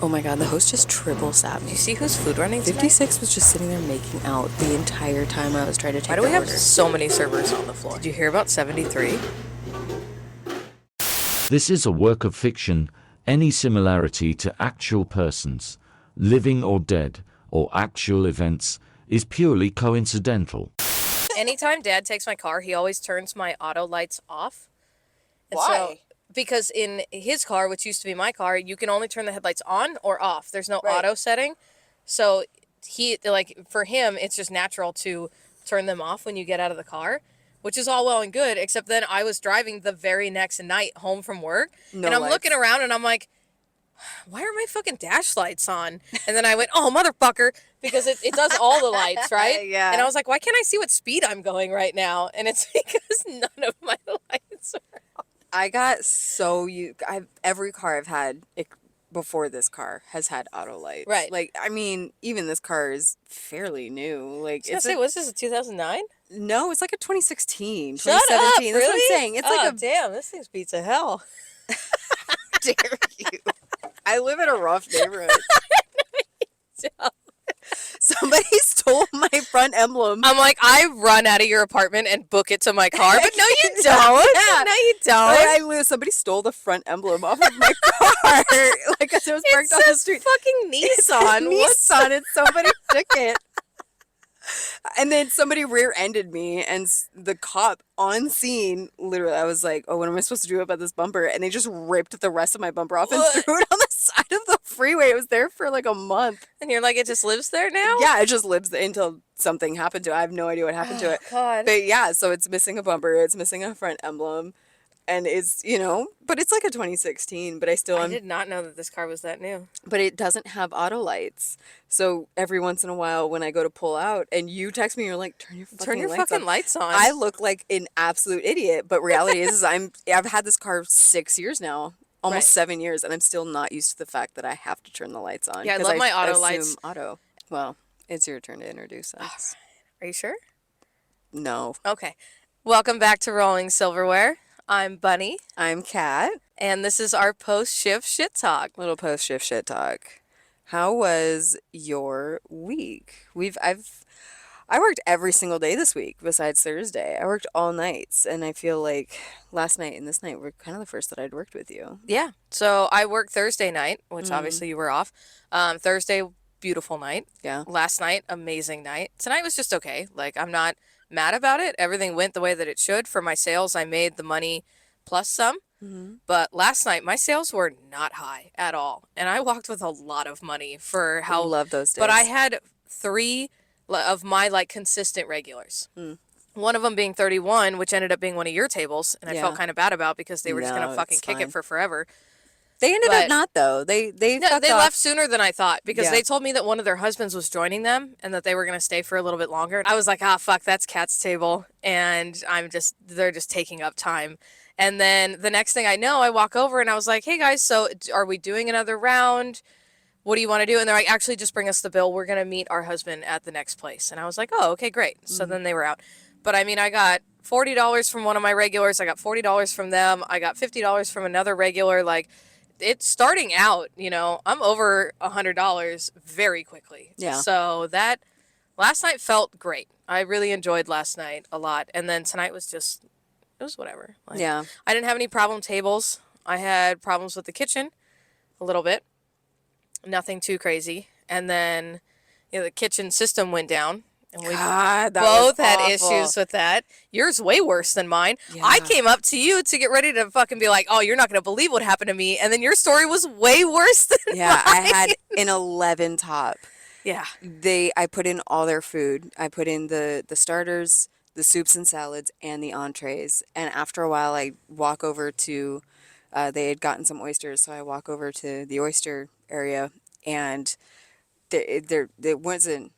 Oh my god, the host just triple sat me. Do you see who's food running tonight? 56 was just sitting there making out the entire time I was trying to take Why do we have order. so many servers on the floor? Did you hear about 73? This is a work of fiction. Any similarity to actual persons, living or dead, or actual events, is purely coincidental. Anytime Dad takes my car, he always turns my auto lights off. And Why? Because in his car, which used to be my car, you can only turn the headlights on or off. There's no Right. auto setting. So for him, it's just natural to turn them off when you get out of the car, which is all well and good, except then I was driving the very next night home from work, No and I'm lights. looking around and I'm like, why are my fucking dash lights on? And then I went, oh, motherfucker, because it does all the lights, right? Yeah. And I was like, why can't I see what speed I'm going right now? And it's because none of my lights are on. I got every car I've had before this car has had auto lights. Right. Like, I mean, even this car is fairly new. Like, Was this a 2009? no, it's like a 2016, Shut up, 2017. That's what I'm really? saying. It's like damn, this thing's pizza hell. dare you. I live in a rough neighborhood. Somebody stole my front emblem. I'm like, I run out of your apartment and book it to my car, but no, you don't. Yeah. No, you don't. Somebody stole the front emblem off of my car. Like, as it was It parked on the says street. fucking Nissan. It's Nissan. It's somebody took it. And then somebody rear-ended me, and the cop on scene, literally, I was like, oh, what am I supposed to do about this bumper? And they just ripped the rest of my bumper off and threw it on the side of the freeway. It was there for like a month. And you're like, it just lives there now? Yeah, it just lives there until something happened to it. I have no idea what happened to it. God. But yeah, so it's missing a bumper. It's missing a front emblem. And it's, but it's like a 2016, but I did not know that this car was that new. but it doesn't have auto lights. So every once in a while when I go to pull out and you text me, you're like, turn your fucking lights on. I look like an absolute idiot, but reality is I've had this car 6 years now, almost Right. 7 years, and I'm still not used to the fact that I have to turn the lights on. Yeah, I 'cause love my auto assume lights. Auto. Well, it's your turn to introduce us. Are you sure? No. Okay. Welcome back to Rolling Silverware. I'm Bunny, I'm Kat. and this is our post-shift shit talk. Little post-shift shit talk. How was your week? I worked every single day this week besides Thursday. I worked all nights, and I feel like last night and this night were kind of the first that I'd worked with you. Yeah. So I worked Thursday night, which obviously you were off. Thursday, beautiful night. Yeah. Last night, amazing night. Tonight was just okay. Like, I'm not mad about it. Everything went the way that it should. For my sales, I made the money plus some. But last night, my sales were not high at all. And I walked with a lot of money for I how... love those days. But I had 3 of my, consistent regulars. One of them being 31, which ended up being one of your tables. And I felt Yeah. kind of bad about because they were just going No, to fucking it's kick fine. it for forever. They ended but- up not though. They No, fucked they off. left sooner than I thought because Yeah. they told me that one of their husbands was joining them and that they were going to stay for a little bit longer. I was like, fuck, that's Kat's table. And they're just taking up time. And then the next thing I know, I walk over and I was like, hey guys, so are we doing another round? What do you want to do? And they're like, actually, just bring us the bill. We're going to meet our husband at the next place. And I was like, oh, okay, great. So then they were out. But I mean, I got $40 from one of my regulars. I got $40 from them. I got $50 from another regular. Like, it's starting out, I'm over $100 very quickly. Yeah. So that last night felt great. I really enjoyed last night a lot. And then tonight was just, it was whatever. Like, Yeah. I didn't have any problem tables. I had problems with the kitchen a little bit. Nothing too crazy. And then, the kitchen system went down. And we God, that both was had awful. issues with that. Yours way worse than mine. Yeah. I came up to you to get ready to fucking be like, oh, you're not going to believe what happened to me. And then your story was way worse than Yeah, I mine. had an 11 top. Yeah. I put in all their food. I put in the starters, the soups and salads, and the entrees. And after a while, I walk over to, they had gotten some oysters, so I walk over to the oyster area, and it wasn't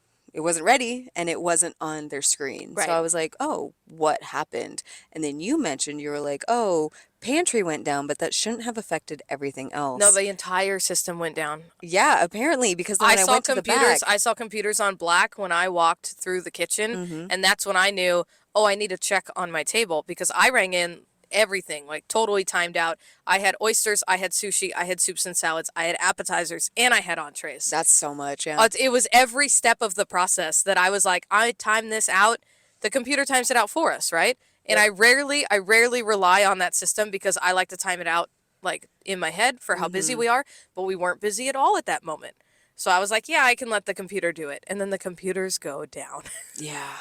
ready, and it wasn't on their screen. Right. So I was like, oh, what happened? And then you mentioned, you were like, oh, pantry went down, but that shouldn't have affected everything else. No, the entire system went down. Yeah, apparently, because then I when I saw went to the computers. back. I saw computers on black when I walked through the kitchen, and that's when I knew, oh, I need to check on my table because I rang in everything, like totally timed out. I had oysters, I had sushi, I had soups and salads, I had appetizers, and I had entrees. That's so much, yeah. It was every step of the process that I was like, I timed this out. The computer times it out for us, right? And I rarely rely on that system because I like to time it out like in my head for how busy we are, but we weren't busy at all at that moment. So I was like, yeah, I can let the computer do it. And then the computers go down. Yeah.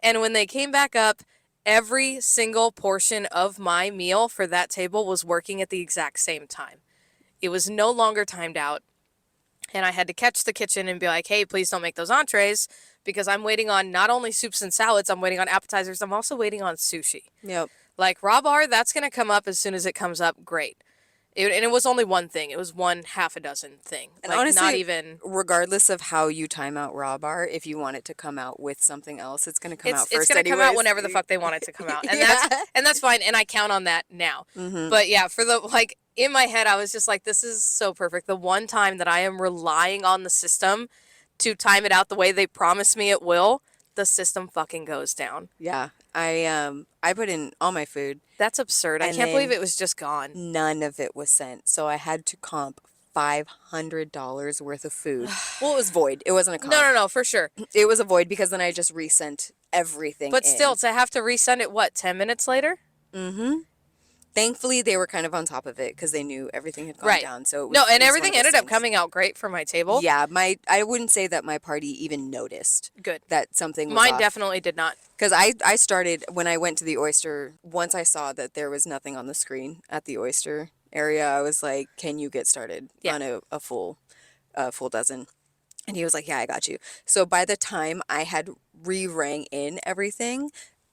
And when they came back up, every single portion of my meal for that table was working at the exact same time. It was no longer timed out. And I had to catch the kitchen and be like, hey, please don't make those entrees because I'm waiting on not only soups and salads, I'm waiting on appetizers. I'm also waiting on sushi. Yep. Like raw bar, that's going to come up as soon as it comes up. Great. And it was only one thing. It was one half a dozen thing. And like, honestly, not even... regardless of how you time out raw bar, if you want it to come out with something else, it's going to come out first. It's going to come out whenever the fuck they want it to come out. And that's fine. And I count on that now. But yeah, for the, like, in my head, I was just like, this is so perfect. The one time that I am relying on the system to time it out the way they promise me it will, the system fucking goes down. Yeah. I put in all my food. That's absurd. I can't believe it was just gone. None of it was sent. So I had to comp $500 worth of food. Well, it was void. It wasn't a comp. No, for sure. It was a void because then I just resent everything. But still, to have to resend it, what, 10 minutes later? Mm-hmm. Thankfully, they were kind of on top of it because they knew everything had gone down. So everything ended up coming out great for my table. Yeah, I wouldn't say that my party even noticed. Good. That something was Mine off. definitely did not. Because I started, when I went to the oyster, once I saw that there was nothing on the screen at the oyster area, I was like, can you get started on a full dozen? And he was like, yeah, I got you. So by the time I had re-rang in everything,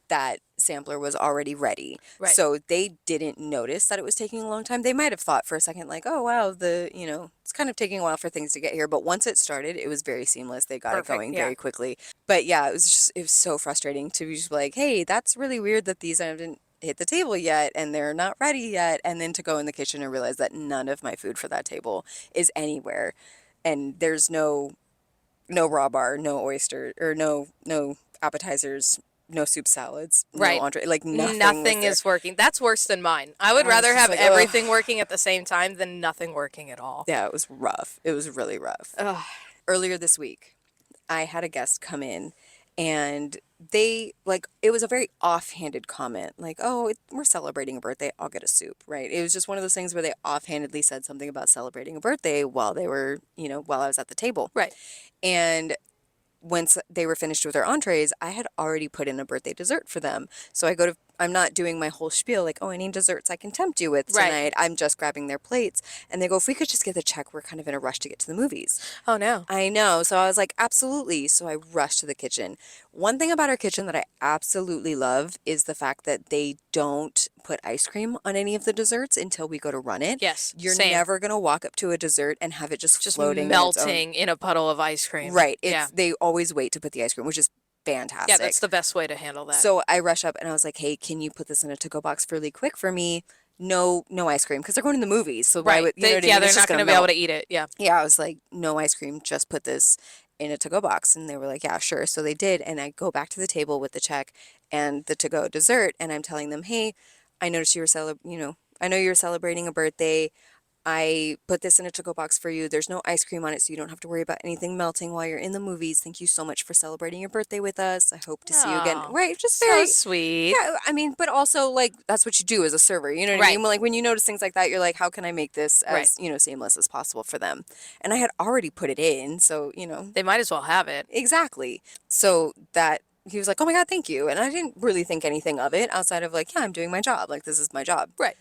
that sampler was already ready. Right. So they didn't notice that it was taking a long time. They might have thought for a second like, oh, wow, it's kind of taking a while for things to get here. But once it started, it was very seamless. They got it going very quickly. But yeah, it was so frustrating to be just like, hey, that's really weird that these haven't hit the table yet and they're not ready yet. And then to go in the kitchen and realize that none of my food for that table is anywhere. And there's no raw bar, no oyster, or no appetizers, no soup salads, no entree, like nothing is working. That's worse than mine. I would rather have like, everything working at the same time than nothing working at all. Yeah, it was rough. It was really rough. Ugh. Earlier this week, I had a guest come in and they, like, it was a very offhanded comment, like, oh, we're celebrating a birthday, I'll get a soup, right? It was just one of those things where they offhandedly said something about celebrating a birthday while they were, while I was at the table. Right. And once they were finished with their entrees, I had already put in a birthday dessert for them. So I'm not doing my whole spiel like, oh, I need desserts I can tempt you with tonight. Right. I'm just grabbing their plates. And they go, if we could just get the check, we're kind of in a rush to get to the movies. Oh, no. I know. So I was like, absolutely. So I rushed to the kitchen. One thing about our kitchen that I absolutely love is the fact that they don't put ice cream on any of the desserts until we go to run it. Yes, You're never going to walk up to a dessert and have it just floating melting in a puddle of ice cream. Right. They always wait to put the ice cream, which is fantastic. Yeah, that's the best way to handle that. So I rush up and I was like, hey, can you put this in a to-go box really quick for me? No ice cream, because they're going to the movies. So right. They're not going to be able to eat it. Yeah. Yeah, I was like, no ice cream, just put this in a to-go box. And they were like, yeah, sure. So they did. And I go back to the table with the check and the to-go dessert. And I'm telling them, hey, I noticed I know you're celebrating a birthday. I put this in a to-go box for you. There's no ice cream on it, so you don't have to worry about anything melting while you're in the movies. Thank you so much for celebrating your birthday with us. I hope to see you again. Right, just very sweet. Yeah, I mean, but also, like, that's what you do as a server. You know what I mean? Like, when you notice things like that, you're like, how can I make this as, seamless as possible for them? And I had already put it in, so, They might as well have it. Exactly. So that... He was like, oh my God, thank you. And I didn't really think anything of it outside of like, yeah, I'm doing my job. Like, this is my job. Right.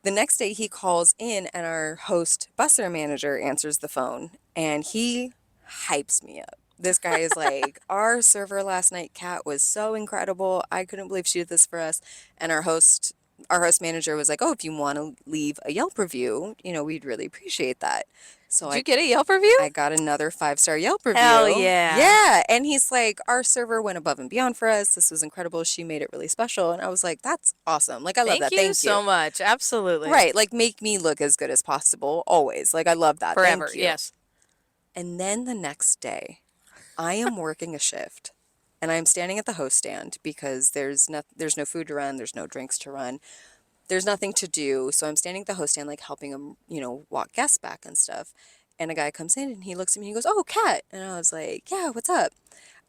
The next day he calls in and our host busser manager answers the phone and he hypes me up. This guy is like, our server last night, Kat, was so incredible. I couldn't believe she did this for us. And our host manager was like, oh, if you want to leave a Yelp review, we'd really appreciate that. So Did you get a Yelp review? I got another 5-star Yelp review. Hell yeah. Yeah. And he's like, our server went above and beyond for us. This was incredible. She made it really special. And I was like, that's awesome. Like, I love that. Thank you so much. Absolutely. Right. Like, make me look as good as possible. Always. Like, I love that. Forever. Thank you. Yes. And then the next day, I am working a shift. And I'm standing at the host stand because there's no food to run. There's no drinks to run. there's nothing to do. So I'm standing at the host stand, like helping him, walk guests back and stuff. And a guy comes in and he looks at me and he goes, "Oh, Kat." And I was like, "Yeah, what's up?"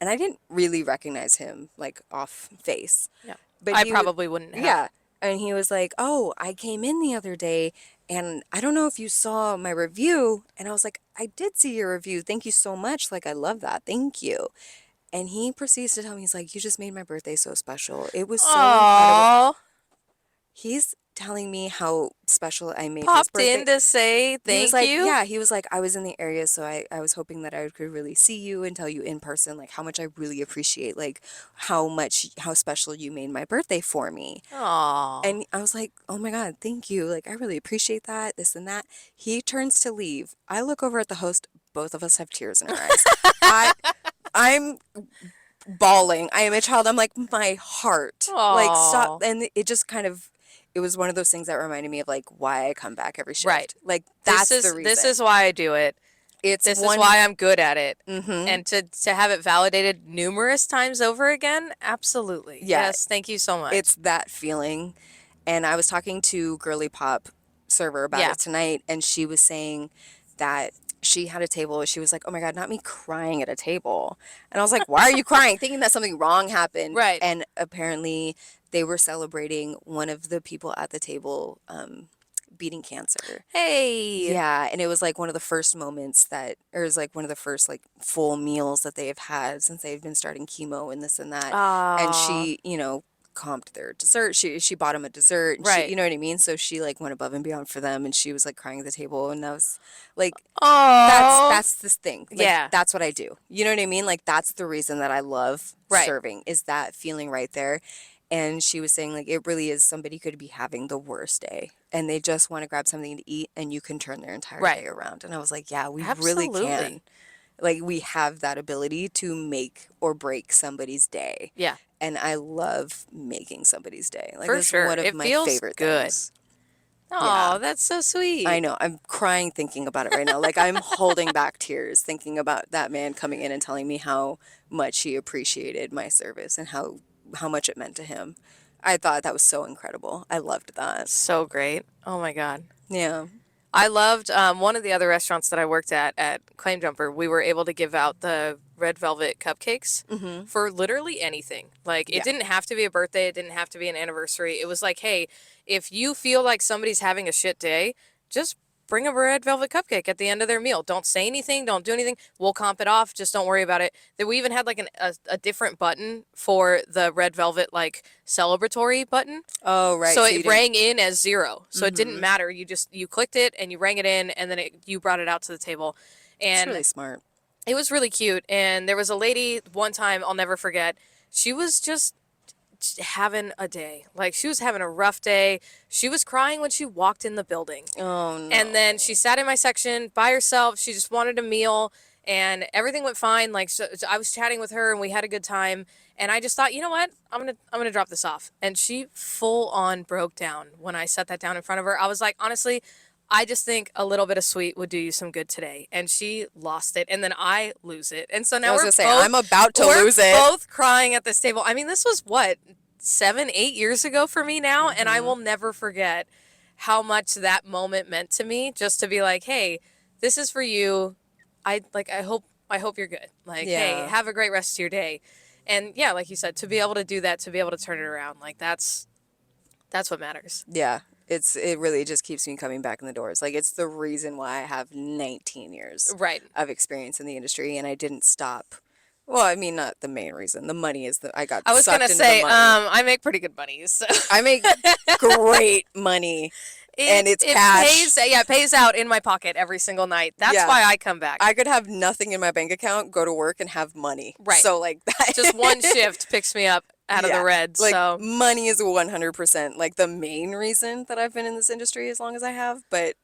And I didn't really recognize him, like, off face. Yeah. But I he probably wouldn't have. yeah. And he was like, "Oh, I came in the other day and I don't know if you saw my review." And I was like, "I did see your review. Thank you so much. Like, I love that. Thank you." And he proceeds to tell me, he's like, "You just made my birthday so special. It was so incredible." Aww. He's telling me how special I made his Popped birthday. in to say He thank was like, you. yeah, he was like, "I was in the area, so I was hoping that I could really see you and tell you in person, like, how much I really appreciate, like, how special you made my birthday for me." Aww. And I was like, "Oh my God, thank you. Like, I really appreciate that, this and that." He turns to leave. I look over at the host. Both of us have tears in our eyes. I'm bawling. I am a child. I'm like, my heart. Like, stop. Aw. And it just kind of, it was one of those things that reminded me of, like, why I come back every shift. Right. Like, that's This is the reason. this is why I do it. This is why I'm good at it. And to have it validated numerous times over again, absolutely. Yeah. Yes, thank you so much. It's that feeling. And I was talking to Girly Pop server about Yeah. it tonight, and she was saying that she had a table. She was like, "Oh my God, not me crying at a table." And I was like, "Why are you crying?" Thinking that something wrong happened. Right. And apparently they were celebrating one of the people at the table beating cancer. Hey. Yeah, and it was like one of the first moments or it was like one of the first like full meals that they have had since they've been starting chemo and this and that. And she, comped their dessert. She bought him a dessert. And Right. you know what I mean? So she like went above and beyond for them, and she was like crying at the table, and I was like, Oh. that's this thing. Like, Yeah. that's what I do. You know what I mean? Like, that's the reason that I love Right. serving, is that feeling right there. And she was saying, like, it really is, somebody could be having the worst day and they just want to grab something to eat, and you can turn their entire Right. day around. And I was like, yeah, we Absolutely. really can. Like, we have that ability to make or break somebody's day. Yeah. And I love making somebody's day. Like, For it's sure. one of It my feels favorite good. things. Oh, Yeah. that's so sweet. I know. I'm crying thinking about it right now. Like, I'm holding back tears thinking about that man coming in and telling me how much he appreciated my service and how much it meant to him. I thought that was so incredible. I loved that. So great. Oh my God. Yeah. I loved one of the other restaurants that I worked at Claim Jumper. We were able to give out the red velvet cupcakes for literally anything. Like, it didn't have to be a birthday. It didn't have to be an anniversary. It was like, hey, if you feel like somebody's having a shit day, just bring a red velvet cupcake at the end of their meal. Don't say anything. Don't do anything. We'll comp it off. Just don't worry about it. Then we even had like a different button for the red velvet, like, celebratory button. Oh, right. So you it didn't- rang in as 0. So it didn't matter. You clicked it and you rang it in, and then you brought it out to the table. It's And really smart. it was really cute. And there was a lady one time I'll never forget. She was just having a day. Like, she was having a rough day. She was crying when she walked in the building. Oh, no. And then she sat in my section by herself. She just wanted a meal, and everything went fine. Like, so I was chatting with her and we had a good time. And I just thought, you know what? I'm gonna drop this off. And she full on broke down when I set that down in front of her. I was like, honestly, I just think a little bit of sweet would do you some good today. And she lost it, and then I lose it. And so now I was we're going to say, both, I'm about to we're lose it. both crying at this table. I mean, this was what, 7, 8 years ago for me now, and I will never forget how much that moment meant to me. Just to be like, hey, this is for you. I hope you're good. Like, hey, Yeah. have a great rest of your day. And yeah, like you said, to be able to do that, to be able to turn it around, like, that's what matters. Yeah. It really just keeps me coming back in the doors. Like, it's the reason why I have 19 years Right. of experience in the industry, and I didn't stop. Well, I mean, not the main reason. The money is I got I was sucked gonna into say, the money. I make pretty good money, so I make great money. And it's cash. It pays out in my pocket every single night. That's Yeah. why I come back. I could have nothing in my bank account, go to work, and have money. Right. So, like, that. Just one shift picks me up out of Yeah. the red. Like, So money is 100%, like, the main reason that I've been in this industry as long as I have. But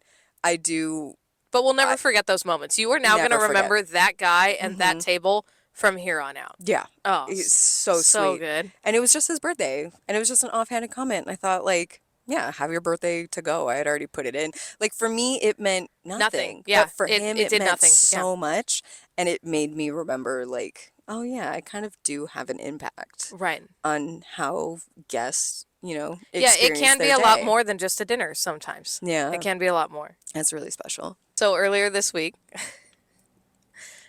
I do. but we'll never forget those moments. You are now going to Never forget. remember that guy and that table from here on out. Yeah. Oh, He's so so sweet. good. And it was just his birthday. And it was just an offhanded comment. And I thought, like, yeah, have your birthday to go. I had already put it in. Like, for me, it meant nothing. Yeah, But for him, it it did meant nothing. Yeah. so much. And it made me remember, like, oh yeah, I kind of do have an impact Right. on how guests, Yeah, it experience can be their a lot day. more than just a dinner sometimes. Yeah, It can be a lot more. that's really special. So earlier this week,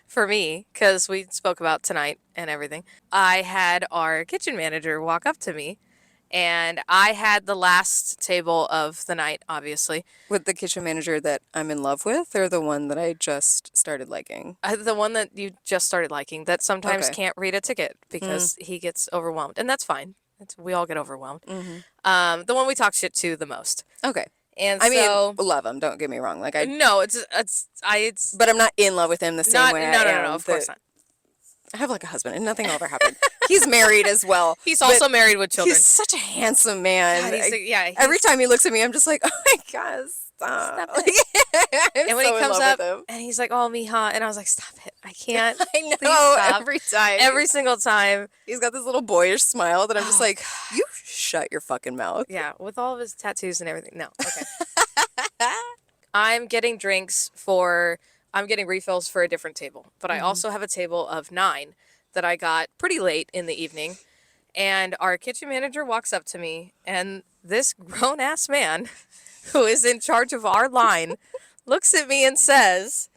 for me, because we spoke about tonight and everything, I had our kitchen manager walk up to me, and I had the last table of the night, obviously. With the kitchen manager that I'm in love with, or the one that I just started liking? The one that you just started liking, that sometimes Okay. can't read a ticket because he gets overwhelmed, and that's fine. We all get overwhelmed. Mm-hmm. The one we talk shit to the most, Okay. and I mean, so love him. Don't get me wrong. Like no, it's but I'm not in love with him the same not way no I no am. no, of course not. I have like a husband, and nothing will ever happen. He's married as well. He's but also married with children. He's such a handsome man. God, Every time he looks at me, I'm just like, oh my god, stop. Stop it. I'm And when so he in comes love up with him. and he's like, "Oh, mija," and I was like, "Stop it! I can't." I know. Please stop. Every time, Every single time. he's got this little boyish smile that I'm just Oh, like, you shut your fucking mouth. Yeah, with all of his tattoos and everything. No, okay. I'm getting I'm getting refills for a different table, but I also have a table of 9 that I got pretty late in the evening. And our kitchen manager walks up to me, and this grown ass man who is in charge of our line looks at me and says,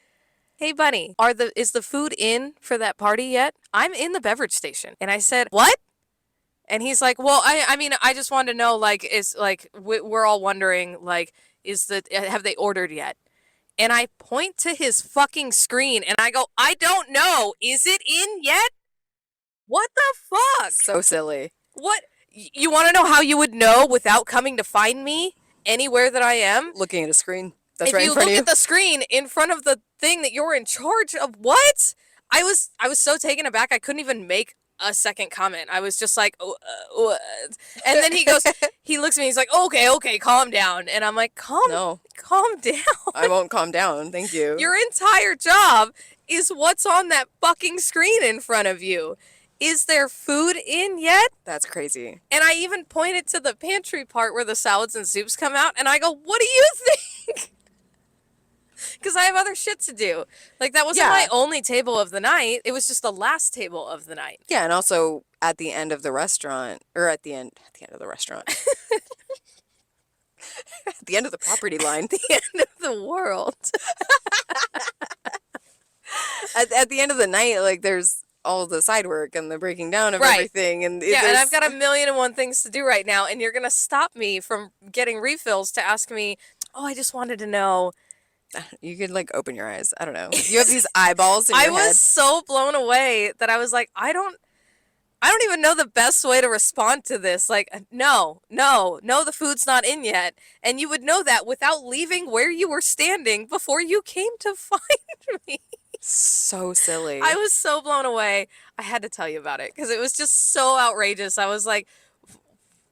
"Hey bunny, is the food in for that party yet? I'm in the beverage station." And I said, "What?" And he's like, "Well, I mean, I just wanted to know, like, we're all wondering, like, have they ordered yet?" And I point to his fucking screen and I go, "I don't know. Is it in yet? What the fuck? So silly. What? You want to know how you would know without coming to find me anywhere that I am? Looking at a screen that's If right you in front look of you. at the screen in front of the thing that you're in charge of, what?" I was so taken aback I couldn't even make a second comment. I was just like, and then he looks at me, he's like, okay, calm down. And I'm like, calm down. I won't calm down. Thank you. Your entire job is what's on that fucking screen in front of you. Is there food in yet? That's crazy. And I even pointed to the pantry part where the salads and soups come out, and I go, "What do you think?" Because I have other shit to do. Like, that wasn't my only table of the night. It was just the last table of the night. Yeah, and also at the end of the restaurant, or at the end of the restaurant. At the end of the property line. The end of the world. At the end of the night, like, there's all the side work and the breaking down of Right. everything. And Yeah, and I've got 1,000,001 things to do right now, and you're going to stop me from getting refills to ask me, "Oh, I just wanted to know." You could, like, open your eyes. I don't know. You have these eyeballs in your I head. was so blown away that I was like, I don't even know the best way to respond to this. Like, no, the food's not in yet. And you would know that without leaving where you were standing before you came to find me. So silly. I was so blown away. I had to tell you about it because it was just so outrageous. I was like,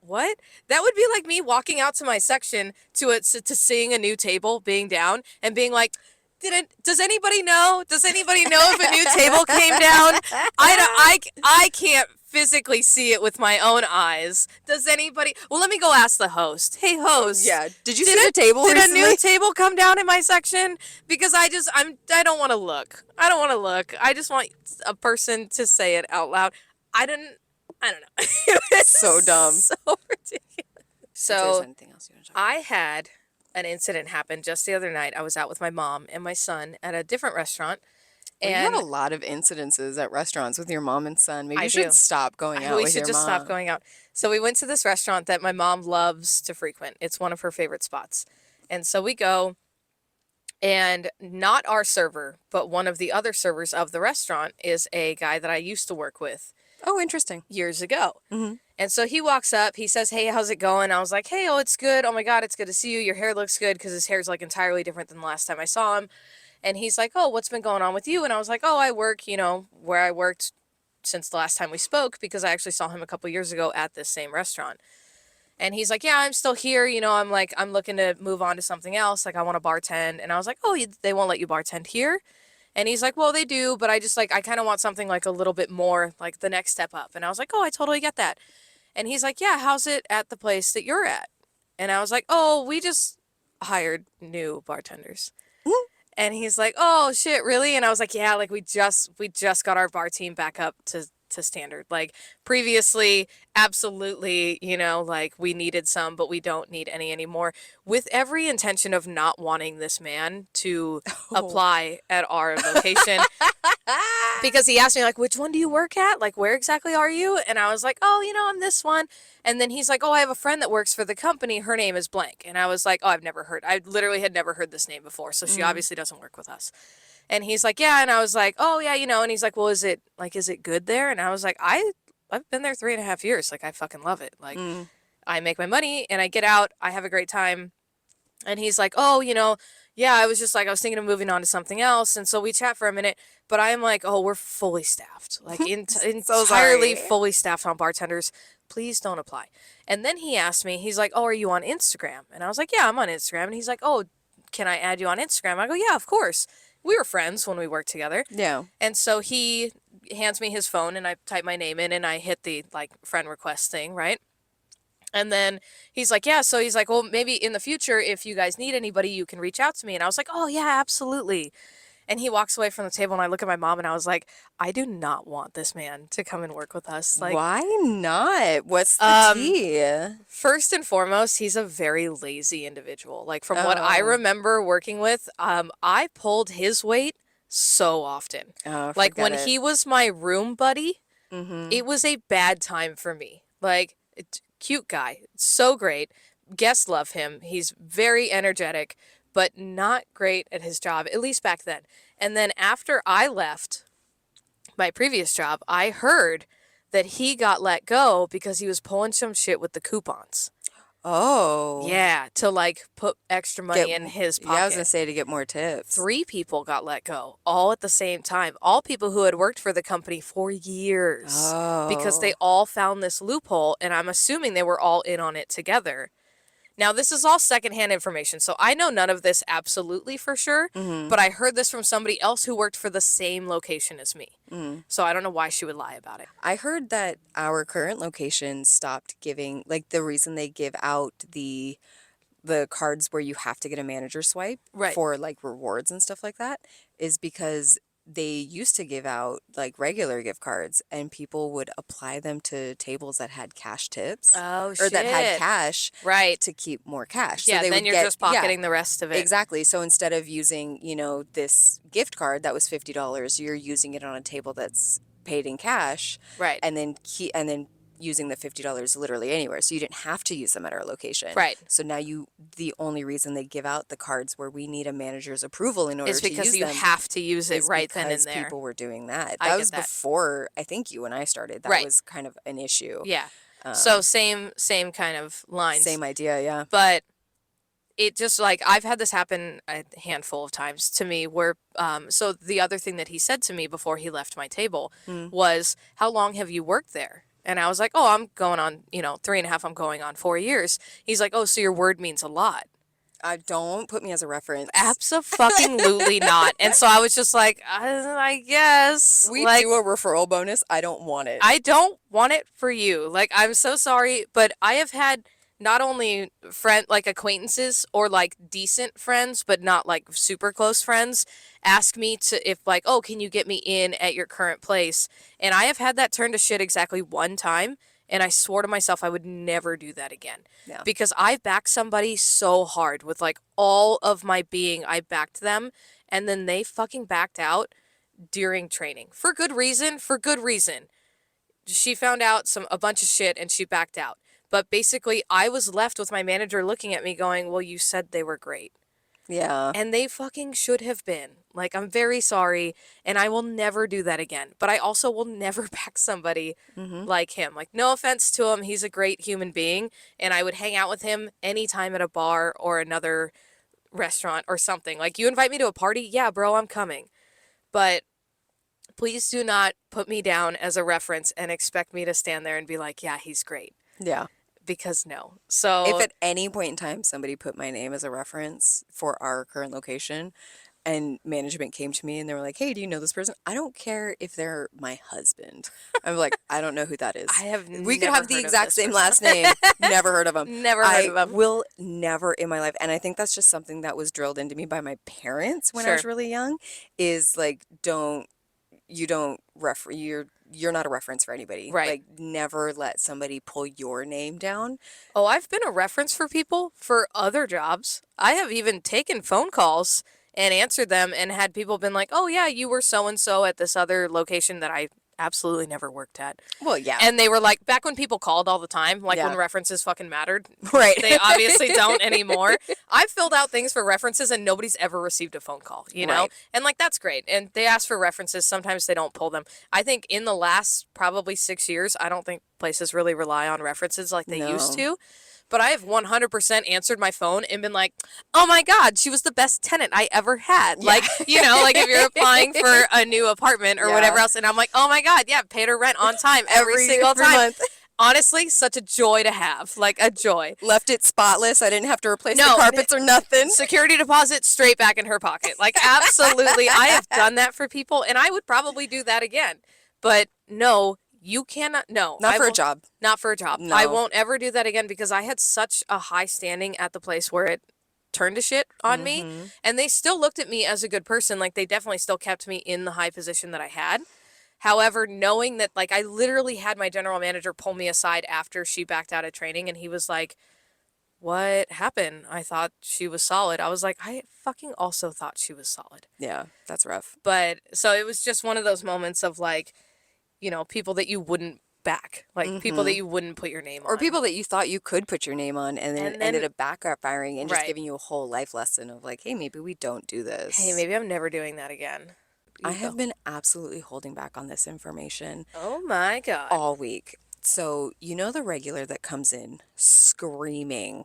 what? That would be like me walking out to my section to seeing a new table being down and being like, does anybody know? Does anybody know if a new table came down? I can't physically see it with my own eyes. Does anybody? Well, let me go ask the host. "Hey, host. Yeah. Did you see the table Did recently? a new table come down in my section? Because I don't want to look. I don't want to look. I just want a person to say it out loud. I don't know. It was So dumb. So ridiculous. So Anything else you want to talk about? I had an incident happen just the other night. I was out with my mom and my son at a different restaurant. You And have a lot of incidences at restaurants with your mom and son. Maybe I you should do. stop going out we with should your just mom. stop going out. So we went to this restaurant that my mom loves to frequent. It's one of her favorite spots. And so we go, and not our server, but one of the other servers of the restaurant is a guy that I used to work with Oh, interesting. years ago. Mhm. And so he walks up, he says, "Hey, how's it going?" I was like, "Hey, oh, it's good. Oh my God, it's good to see you. Your hair looks good," because his hair's like entirely different than the last time I saw him. And he's like, "Oh, what's been going on with you?" And I was like, "Oh, I work, where I worked since the last time we spoke, because I actually saw him a couple years ago at this same restaurant." And he's like, "Yeah, I'm still here. I'm looking to move on to something else. Like, I want to bartend." And I was like, "Oh, they won't let you bartend here?" And he's like, "Well, they do, but I just I kind of want something like a little bit more, like the next step up." And I was like, "Oh, I totally get that." And he's like, "Yeah, how's it at the place that you're at?" And I was like, "Oh, we just hired new bartenders." And he's like, "Oh shit, really?" And I was like, "Yeah, like we just got our bar team back up to standard. Like previously, absolutely, you know, like we needed some, but we don't need any anymore." With every intention of not wanting this man to Oh. apply at our location. Because he asked me, like, which one do you work at? Like, where exactly are you? And I was like, oh, you know, I'm this one. And then he's like, oh, I have a friend that works for the company. Her name is blank. And I was like, oh, I literally had never heard this name before. So she obviously doesn't work with us. And he's like, yeah. And I was like, oh, yeah, you know. And he's like, well, is it good there? And I was like, I've been there 3.5 years. Like, I fucking love it. Like, I make my money and I get out. I have a great time. And he's like, oh, you know, yeah, I was thinking of moving on to something else. And so we chat for a minute, but I'm like, oh, we're fully staffed, like entirely fully staffed on bartenders. Please don't apply. And then he asked me, he's like, oh, are you on Instagram? And I was like, yeah, I'm on Instagram. And he's like, oh, can I add you on Instagram? I go, yeah, of course. We were friends when we worked together. Yeah. And so he hands me his phone and I type my name in and I hit the like friend request thing, right? And then he's like, yeah, so he's like, well, maybe in the future, if you guys need anybody, you can reach out to me. And I was like, oh, yeah, absolutely. And he walks away from the table and I look at my mom and I was like, I do not want this man to come and work with us. Like, why not? What's the tea? first and foremost, he's a very lazy individual. Like, from what I remember working with, I pulled his weight so often. Oh, like, when forget it. he was my room buddy, it was a bad time for me. Like, cute guy, so great. Guests love him. He's very energetic, but not great at his job, at least back then. And then after I left my previous job, I heard that he got let go because he was pulling some shit with the coupons. Oh. Yeah, to like put extra money in his pocket. Yeah, I was going to say to get more tips. 3 people got let go, all at the same time. All people who had worked for the company for years. Oh. Because they all found this loophole, and I'm assuming they were all in on it together. Now, this is all secondhand information, so I know none of this absolutely for sure, but I heard this from somebody else who worked for the same location as me. So I don't know why she would lie about it. I heard that our current location stopped giving, like, the reason they give out the cards where you have to get a manager swipe for, like, rewards and stuff like that is because they used to give out, like, regular gift cards and people would apply them to tables that had cash tips. Oh, or that had shit. cash Right. to keep more cash. Yeah, so they then would you're just pocketing the rest of it. Exactly. So instead of using, you know, this gift card that was $50, you're using it on a table that's paid in cash. Right. And then using the $50 literally anywhere. So you didn't have to use them at our location. Right. So now the only reason they give out the cards where we need a manager's approval in order It's to use them. because you have to use it right then and there. People were doing that. I That get was that. before, I think, you and I started. That was kind of an issue. Yeah. So same kind of lines. Same idea, yeah. But it just, like, I've had this happen a handful of times to me where, so the other thing that he said to me before he left my table was, how long have you worked there? And I was like, oh, I'm going on, 3.5, I'm going on 4 years. He's like, oh, so your word means a lot. Don't put me as a reference. Absolutely not. And so I was just like, I guess. We like, do a referral bonus. I don't want it. I don't want it for you. Like, I'm so sorry, but I have had not only acquaintances or like decent friends, but not like super close friends, ask me if like, oh, can you get me in at your current place? And I have had that turn to shit exactly one time. And I swore to myself I would never do that again. Yeah. Because I backed somebody so hard with like all of my being. I backed them and then they fucking backed out during training. For good reason. She found out a bunch of shit and she backed out. But basically, I was left with my manager looking at me going, well, you said they were great. Yeah. And they fucking should have been. Like, I'm very sorry, and I will never do that again. But I also will never back somebody like him. Like, no offense to him, he's a great human being, and I would hang out with him anytime at a bar or another restaurant or something. Like, you invite me to a party? Yeah, bro, I'm coming. But please do not put me down as a reference and expect me to stand there and be like, yeah, he's great. Yeah. Because no. So if at any point in time somebody put my name as a reference for our current location, and management came to me and they were like, hey, do you know this person? I don't care if they're my husband. I'm like, I don't know who that is. I have We could never have the heard of exact this same person. last name. Never heard of them. Never heard of I them. will never in my life. And I think that's just something that was drilled into me by my parents when I was Sure. really young, is like, you're not a reference for anybody. Right. Like, never let somebody pull your name down. Oh, I've been a reference for people for other jobs. I have even taken phone calls and answered them and had people been like, oh, yeah, you were so-and-so at this other location that I absolutely never worked at. Well, yeah. And they were like, back when people called all the time, like Yeah. when references fucking mattered. Right. They obviously don't anymore. I've filled out things for references and nobody's ever received a phone call, you know? Right. And like, that's great. And they ask for references. Sometimes they don't pull them. I think in the last probably 6 years, I don't think places really rely on references like they used No. to. But I have 100% answered my phone and been like, oh my God, she was the best tenant I ever had. Yeah. Like, you know, like if you're applying for a new apartment or Yeah. whatever else. And I'm like, oh my God, yeah, paid her rent on time every single time. month. Honestly, such a joy to have. Like a joy. Left it spotless. I didn't have to replace No. the carpets or nothing. Security deposit straight back in her pocket. Like, absolutely. I have done that for people and I would probably do that again. But no, you cannot. No. Not I for a won't- job. Not for a job. No. I won't ever do that again because I had such a high standing at the place where it turned to shit on me. And they still looked at me as a good person. Like, they definitely still kept me in the high position that I had. However, knowing that, like, I literally had my general manager pull me aside after she backed out of training and he was like, what happened? I thought she was solid. I was like, I fucking also thought she was solid. Yeah, that's rough. But so it was just one of those moments of like, you know, people that you wouldn't back, like people that you wouldn't put your name on. Or people that you thought you could put your name on and then And it then- ended up backfiring and just Right. giving you a whole life lesson of like, hey, maybe we don't do this. Hey, maybe I'm never doing that again. I have been absolutely holding back on this information Oh my God. all week. So, you know, the regular that comes in screaming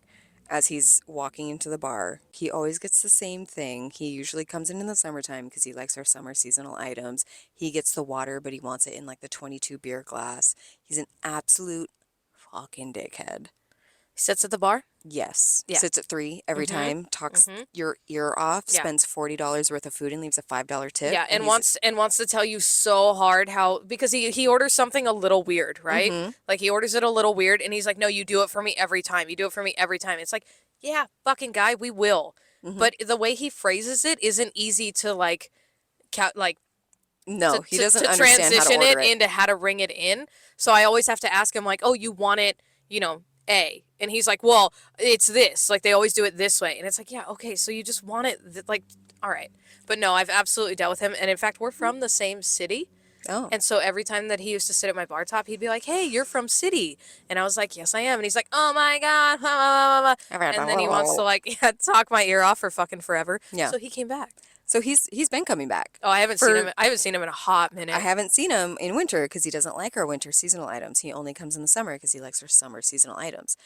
as he's walking into the bar, he always gets the same thing. He usually comes in the summertime because he likes our summer seasonal items. He gets the water, but he wants it in like the 22 beer glass. He's an absolute fucking dickhead. Sits at the bar? Yes. Yeah. Sits at 3 every time, talks your ear off, Yeah. spends $40 worth of food and leaves a $5 tip. Yeah, and he's- wants to tell you so hard how, because he orders something a little weird, right? Like he orders it a little weird and he's like, no, you do it for me every time. You do it for me every time. It's like, yeah, fucking guy, we will. But the way he phrases it isn't easy to like No, he to doesn't understand how to transition order it into how to ring it in. So I always have to ask him like, oh, you want it, you know, A. And he's like, well, it's this. Like they always do it this way. And it's like, yeah, okay, so you just want it like, all right. But no, I've absolutely dealt with him. And in fact, we're from the same city. Oh. And so every time that he used to sit at my bar top, he'd be like, hey, you're from city. And I was like, yes, I am. And he's like, oh my God. Blah, blah, blah, blah. And then he wants to like talk my ear off for fucking forever. Yeah. So he came back. So he's been coming back. Oh, I haven't seen him in a hot minute. I haven't seen him in winter because he doesn't like our winter seasonal items. He only comes in the summer because he likes our summer seasonal items.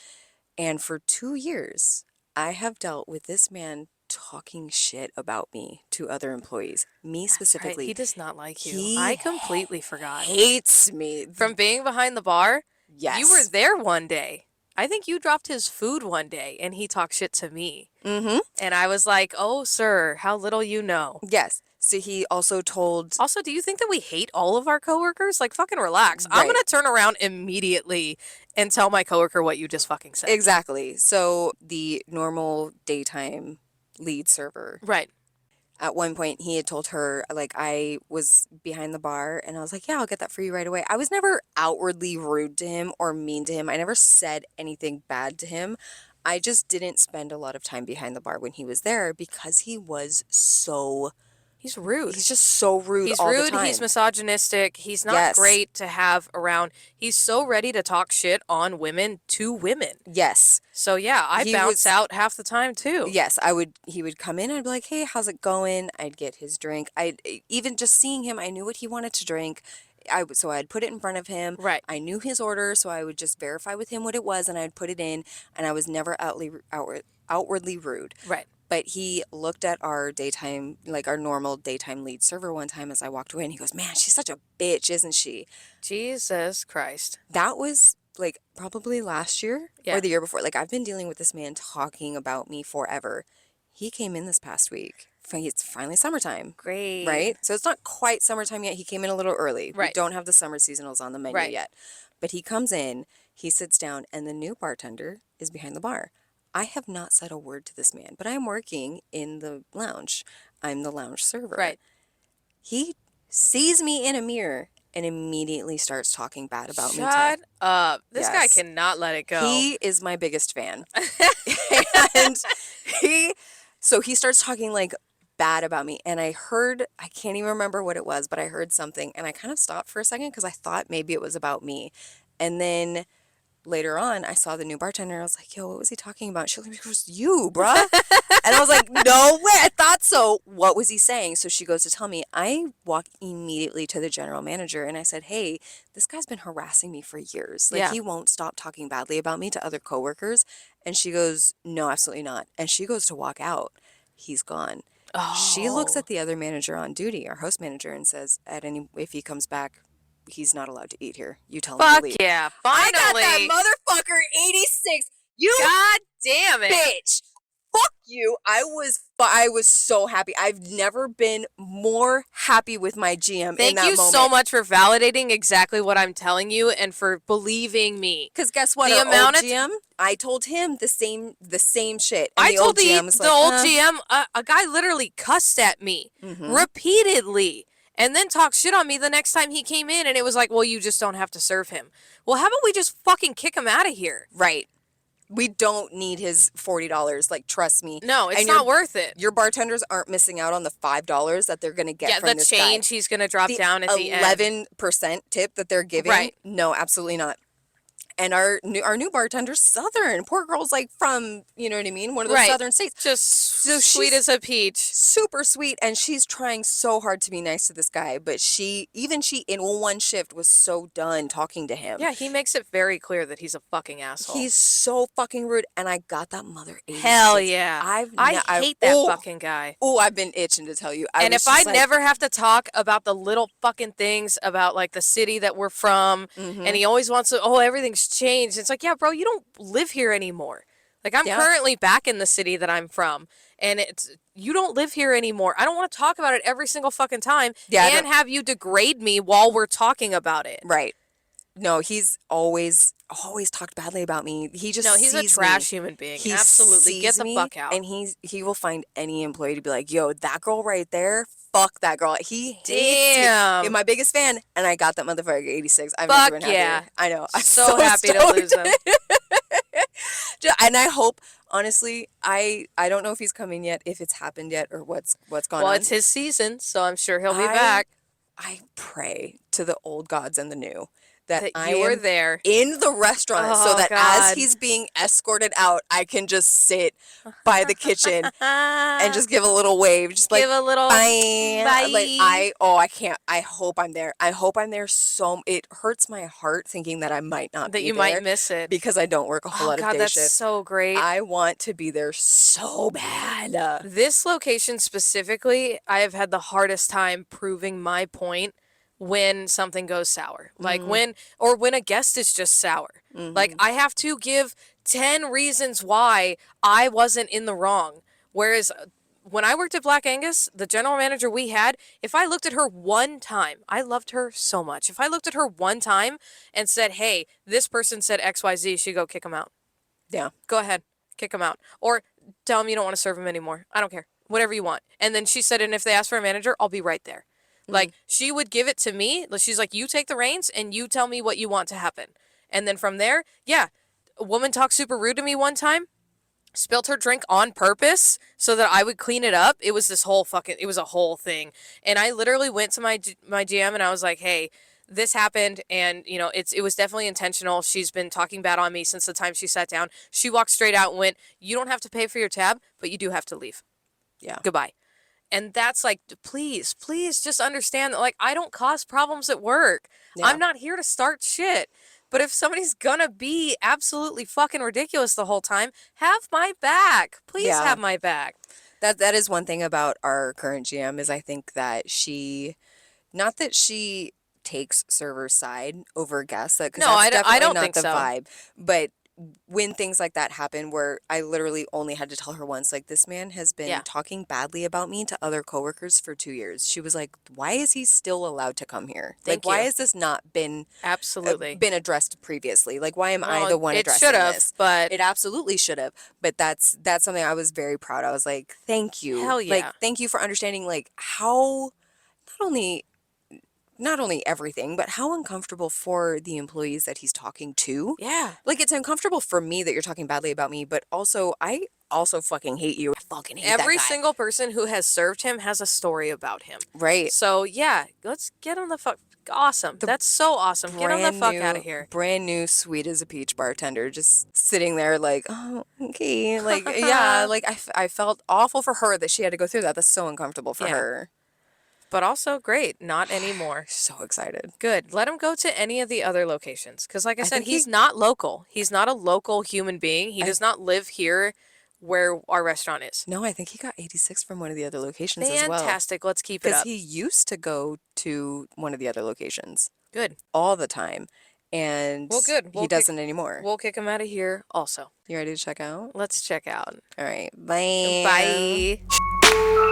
And for 2 years, I have dealt with this man talking shit about me to other employees. Me specifically. Right. He does not like you. He I completely forgot. hates me. From being behind the bar, Yes. you were there one day. I think you dropped his food one day and he talked shit to me. Mm-hmm. And I was like, oh, sir, how little you know. Yes. So he also told... Also, do you think that we hate all of our coworkers? Like, fucking relax. I'm Right. going to turn around immediately and tell my coworker what you just fucking said. Exactly. So the normal daytime lead server, Right. at one point he had told her, like, I was behind the bar and I was like, yeah, I'll get that for you right away. I was never outwardly rude to him or mean to him. I never said anything bad to him. I just didn't spend a lot of time behind the bar when he was there because he was so... He's rude. He's just so rude He's all the rude. time. He's misogynistic. He's not Yes. great to have around. He's so ready to talk shit on women to women. Yes. So yeah, I He bounce was- out half the time too. Yes, he would come in, I'd be like, hey, how's it going? I'd get his drink. Even just seeing him, I knew what he wanted to drink. So I'd put it in front of him. Right. I knew his order, so I would just verify with him what it was and I'd put it in, and I was never outwardly rude. Right. But he looked at our daytime, like our normal daytime lead server one time as I walked away and he goes, man, she's such a bitch, isn't she? Jesus Christ. That was like probably last year Yeah. or the year before. Like I've been dealing with this man talking about me forever. He came in this past week it's finally summertime. Great. Right? So it's not quite summertime yet. He came in a little early. Right. We don't have the summer seasonals on the menu Right. yet. But he comes in, he sits down, and the new bartender is behind the bar. I have not said a word to this man, but I'm working in the lounge. I'm the lounge server. Right. He sees me in a mirror and immediately starts talking bad about me. Shut up. This guy Yes. cannot let it go. He is my biggest fan. And so he starts talking like bad about me. And I can't even remember what it was, but I heard something and I kind of stopped for a second because I thought maybe it was about me. And then later on, I saw the new bartender. I was like, yo, what was he talking about? She looked at me, it was you, bruh. And I was like, no way, I thought so. What was he saying? So she goes to tell me. I walk immediately to the general manager and I said, hey, this guy's been harassing me for years. Like, Yeah. he won't stop talking badly about me to other coworkers. And she goes, no, absolutely not. And she goes to walk out. He's gone. She looks at the other manager on duty, our host manager, and says, if he comes back, he's not allowed to eat here. You tell him to Fuck leave. yeah. I Finally. got that motherfucker 86. You God damn it. bitch. Fuck you. I was so happy. I've never been more happy with my GM in Thank that you moment. so much for validating exactly what I'm telling you and for believing me. Because guess what? The Our amount old of GM, I told him the same shit. And I told GM was the like, old "Huh." GM, a guy literally cussed at me Mhm. repeatedly and then talked shit on me the next time he came in. And it was like, well, you just don't have to serve him. Well, how about we just fucking kick him out of here? Right. We don't need his $40. Like, trust me. No, it's And not worth it. Your bartenders aren't missing out on the $5 that they're going to get Yeah, from the this change guy. he's going to drop down at the end. 11% tip that they're giving. Right. No, absolutely not. And our new bartender's Southern. Poor girl's like from, you know what I mean? One of those Right. Southern states. Just sweet she's as a peach. super sweet. And she's trying so hard to be nice to this guy. But she in one shift was so done talking to him. Yeah, he makes it very clear that he's a fucking asshole. He's so fucking rude. And I got that mother 86. Hell yeah. I hate that oh, fucking guy. Oh, I've been itching to tell you. And if I never have to talk about the little fucking things about like the city that we're from, and he always wants to, everything's changed. It's like, yeah, bro, you don't live here anymore. Like, I'm currently back in the city that I'm from, and you don't live here anymore. I don't want to talk about it every single fucking time and have you degrade me while we're talking about it. Right. No, he's always talked badly about me. He's a trash human being. He Absolutely. Get the fuck out. And he will find any employee to be like, yo, that girl right there, fuck that girl. He hates Damn. me. He's my biggest fan, and I got that motherfucker 86. I've Fuck never been happier. yeah. I know. I'm so happy to stoked. lose him. And I hope, honestly, I don't know if he's coming yet, if it's happened yet, or what's gone on. Well, it's his season, so I'm sure he'll be back. I pray to the old gods and the new that I you were am there in the restaurant so that as God. he's being escorted out, I can just sit by the kitchen and just give a little wave, just like give a little bye. bye. Like I can't. I hope I'm there. I hope I'm there. So it hurts my heart thinking that I might not that be you there might miss it because I don't work a whole lot of God, day that's shifts. so great. I want to be there so bad. This location specifically, I have had the hardest time proving my point when something goes sour. Like when a guest is just sour. Like I have to give 10 reasons why I wasn't in the wrong. Whereas when I worked at Black Angus, the general manager we had, if I looked at her one time, I loved her so much. If I looked at her one time and said, hey, this person said XYZ, she'd go kick him out. Yeah. Go ahead, kick him out. Or tell him you don't want to serve him anymore. I don't care. Whatever you want. And then she said, and if they ask for a manager, I'll be right there. Like, she would give it to me. She's like, you take the reins and you tell me what you want to happen. And then from there, yeah, a woman talked super rude to me one time, spilt her drink on purpose so that I would clean it up. It was a whole thing. And I literally went to my GM and I was like, hey, this happened, and it was definitely intentional. She's been talking bad on me since the time she sat down. She walked straight out and went, you don't have to pay for your tab, but you do have to leave. Yeah. Goodbye. And that's like, please just understand that, like, I don't cause problems at work. Yeah. I'm not here to start shit. But if somebody's gonna be absolutely fucking ridiculous the whole time, have my back. Please have my back. That is one thing about our current GM is I think that not that she takes server's side over guests. No, I don't not think the so. vibe. But when things like that happen, where I literally only had to tell her once, like, this man has been talking badly about me to other coworkers for 2 years. She was like, why is he still allowed to come here? Thank Why you. has this not been Absolutely. been addressed previously? Like, why am I Well, the one it addressing should have, this? but It absolutely should have. But that's something I was very proud. I was like, thank you. Hell Like, yeah. thank you for understanding, like, how not only everything, but how uncomfortable for the employees that he's talking to. yeah. Like, it's uncomfortable for me that you're talking badly about me, but also, I also fucking hate you. I fucking hate Every that guy. single person who has served him has a story about him. Right. So yeah, let's get him the fuck. Awesome. That's so awesome. Get him the fuck out of here. Brand new, sweet as a peach bartender, just sitting there like, oh, okay. Like, yeah, like, I felt awful for her that she had to go through that. That's so uncomfortable for her. But also great. Not anymore. So excited. Good. Let him go to any of the other locations. Because like I said, think he's not local. He's not a local human being. He does not live here where our restaurant is. No, I think he got 86 from one of the other locations as well. Fantastic. Let's keep it Because up. he used to go to one of the other locations Good. all the time. And Well, good. he doesn't anymore. We'll kick him out of here also. You ready to check out? Let's check out. All right. Bye. Bye.